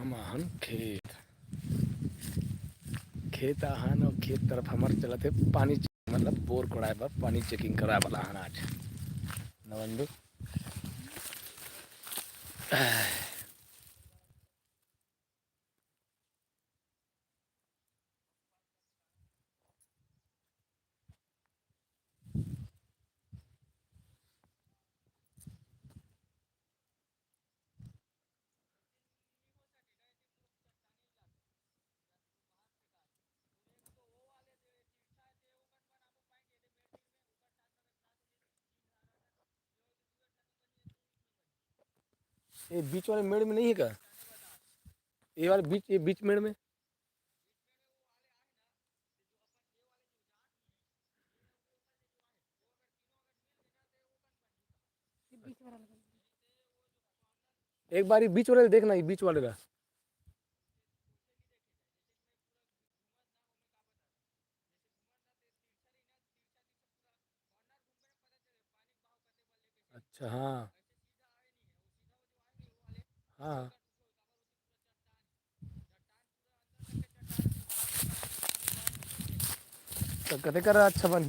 हम आहन खेत खेत आहन और खेत तरफ हमारे चलते पानी मतलब बोर कोड़ाए बा पानी चेकिंग कराए वाला आहन आज नवंदु ये बीच वाले मेड़ में नहीं है क्या? ये वाले बीच ये बीच मेड़ में एक बार ये बीच वाले देखना, ये बीच वाले का। अच्छा हाँ हाँ। तो कते कर अच्छा बन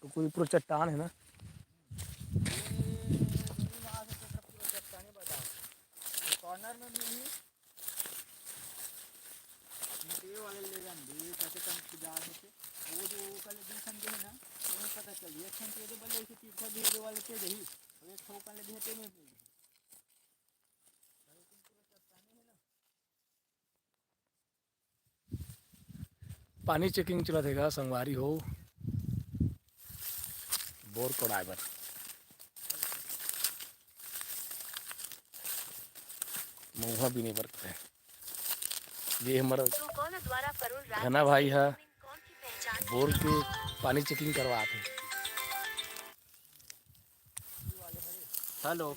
तो कोई पूरा चट्टान है ना। कॉर्नर में मिली ये वाले ले जाएंगे कैसे कम जा सके वो जो कल दूसरे जो है ना वो पता चलिए अच्छा के जो बल्ले से तीसरा भी वाले के रही और एक ठोक वाले देते में मिल पानी चेकिंग चला देगा संगवारी हो बोर कोड़ाए बर मुँह भी नहीं बरकते। ये हमारा घना भाई है बोर के पानी चेकिंग करवाते। हेलो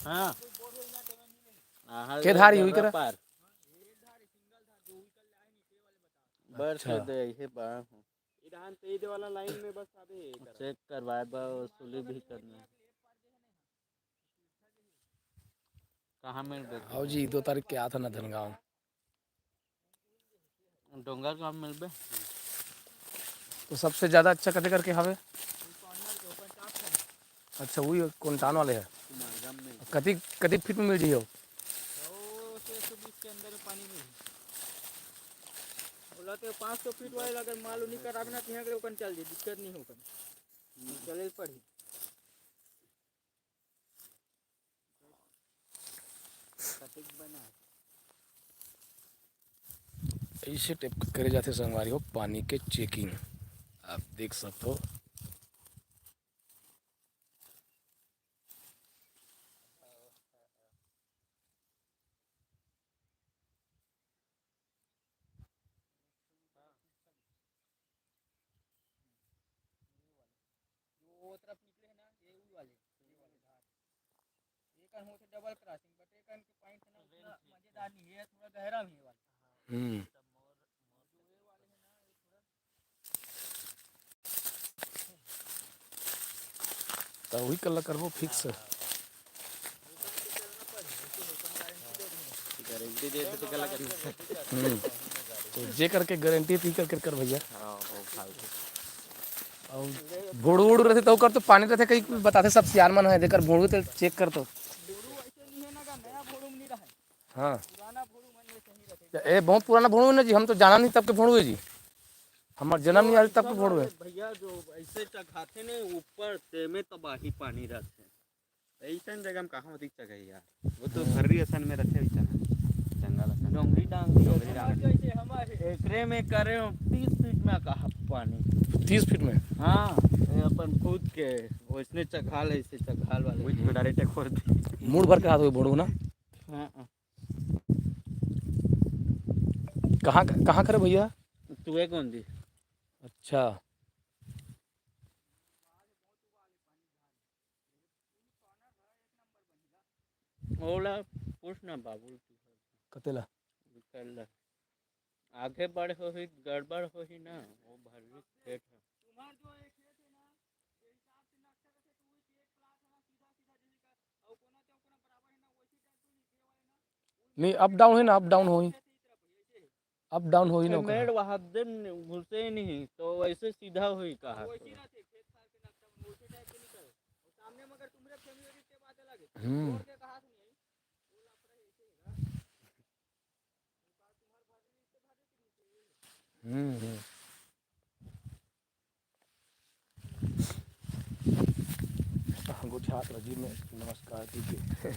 हाँ के धारी हुई करा पार बस अच्छा दे ये बा इधान तेज वाला लाइन में बस अबे चेक करवाए बा वसूली भी करना है कहाँ मिल बे आओ जी 2 तारीख के आता ना धनगांव डोंगर कहाँ मिल बे तो सबसे ज़्यादा अच्छा कते करके हवे। अच्छा वही कोंटान वाले है कति कति फीट में मिल जाइए के अंदर पानी में बोला तो 500 फीट वाले अगर मालूम नहीं करावे ना तो यहाँ के ओकन चल जाए दिक्कत नहीं होगा चले पड़ी बना ऐसे टाइप करे जाते संगवारी हो पानी के चेकिंग आप देख सकते हो। वो तरफ निकले है ना ये वाले धार एक हो से डबल क्रॉसिंग बट एक के पॉइंट है ना उतना मजेदार नहीं है थोड़ा गहरा भी है वाला तो वही कल करबो फिक्स गारंटी दे तो कल हम्म तो जे करके गारंटी थी कर भैया और भोड़ू उड़ रहते तो कर तो पानी रहते कहीं बताते सब सियान मन है देकर भोड़ू तो चेक कर तो हाँ ए बहुत पुराना भोड़ू है ना जी हम तो जाना नहीं तब के भोड़ू है जी हमारा जन्म नहीं आज तब के भोड़ू है भैया जो ऐसे चखाते ने ऊपर ते में तबाही पानी रहते ऐसा जगह में कहाँ अधिक जगह यार वो तो घर्री असन में रहते ऐसा जंगल डोंगरी डांग एकरे में करे 30 फीट में कहा पानी 30 फीट में हाँ अपन खुद के वैसने चघाल ऐसे चघाल वाले बीच में डायरेक्ट खोद दी मूड भर के हाथ हुए भोड़ू ना हाँ कहाँ कहाँ करे भैया तू है कौन दी अच्छा ओला पूछना बाबू कतेला निकल आगे बढ़ हो ही गड़बड़ हो ही ना वो भर्री खेत है। नहीं अप डाउन है ना, अप डाउन हो ही, अप डाउन हो ही ना मेड़ वहाँ दिन घुसे नहीं तो वैसे सीधा हुई कहा हम्म हम्म। गुजरात जी में नमस्कार कीजिए।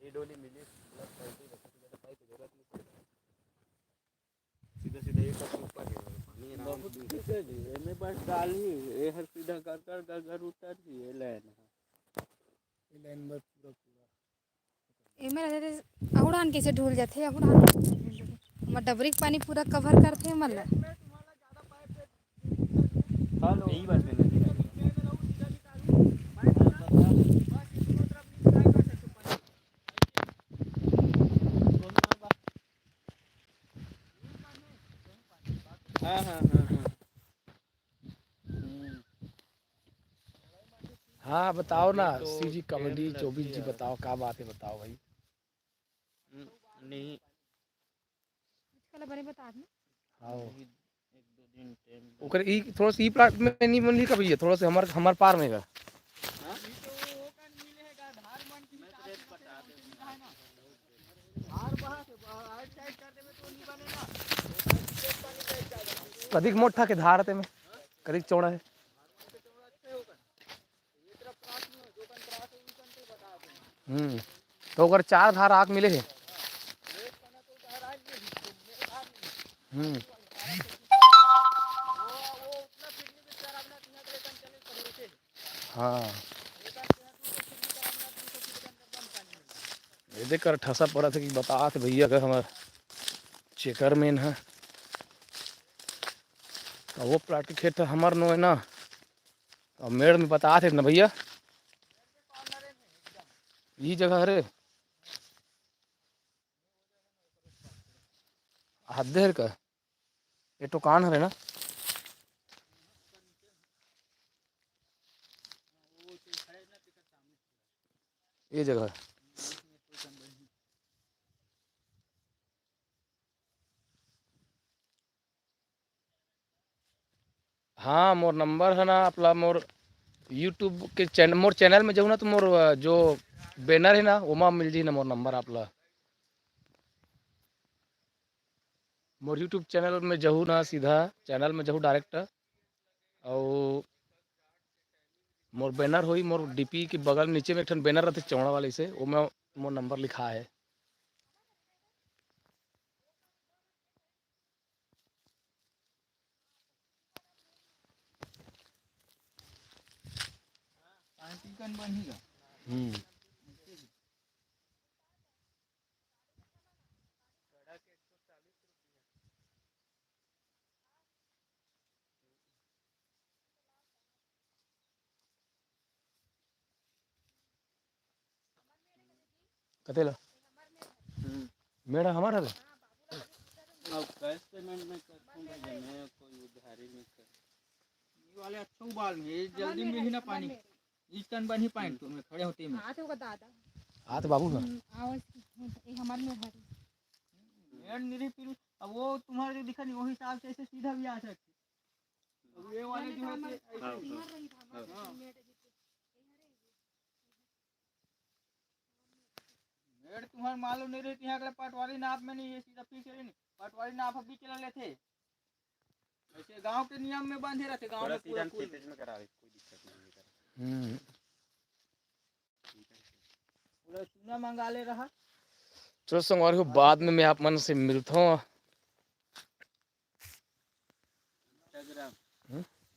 ये डोली मिली सीधा सीधा ये सब ऊपर है पानी बहुत ठीक है जी एमे बस डाल ही ये हर सीधा कर घर उतर ही ये लाइन ये लाइन में पूरा एमे रहते अहुड़ान कैसे ढूल जाते अहुड़ान मत डबरी पानी पूरा कवर करते मतलब हेलो यही बात है हाँ हाँ हाँ हाँ हाँ बताओ ना तो सीजी कॉमेडी टाइम 24 लगती जी है। बताओ क्या बात है बताओ भाई। नहीं कल बने बता दे हाँ एक दो दिन टाइम ओकर ई थोड़ा सा ई प्लाट में नहीं बनली कभी है थोड़ा सा हमार पार में का कदिक मोटा के धार ते में कदिक चौड़ा है। तो अगर 4 धार आग मिले है। हाँ ये देख कर ठसा पड़ा था कि बता थे भैया अगर हमार चेकर में है तो वो प्लाट के खेत हमार नो है ना और मेड़ में बता थे ना भैया ये जगह रे हद्देर का ये तो कान है ना ये जगह हाँ मोर नंबर है ना अपना मोर यूट्यूब के चैनल मोर चैनल में जाऊँ ना तो मोर जो बैनर है ना वो मिल जी ना मोर नंबर आपला मोर यूट्यूब चैनल में जाऊँ ना सीधा चैनल में जाऊँ डायरेक्ट और मोर बैनर होई मोर डीपी के बगल नीचे में एक ठन बैनर रहते चौड़ा वाले से वो में मोर नंबर लिखा है। हम्म कतेला मेरा हमारा है अब कैश पेमेंट में करूँगा मैं कोई उधारी में कर ये वाले अच्छा उबाल में ये जल्दी में ही ना पानी इस टन बन ही पानी तो में खड़े होते में हां तो बता दा हाँ तो बाबू ना आओ ये हमार में है मेड़ निरी फिर अब वो तुम्हारे जो दिखा नहीं वही हिसाब से ऐसे सीधा भी आ सकते अब ये वाले जो है मेड़ तुम्हारे मालूम नहीं रहती है अगले पटवारी नाप में नहीं ये सीधा पीछे नहीं पटवारी नाप अभी चला लेते ऐसे गांव के नियम में बंधे रहते गांव में पूरा में करा कोई दिक्कत नहीं पूरा चूना मंगा ले रहा चलो संगवार को बाद में मैं आप मन से मिलता हूँ।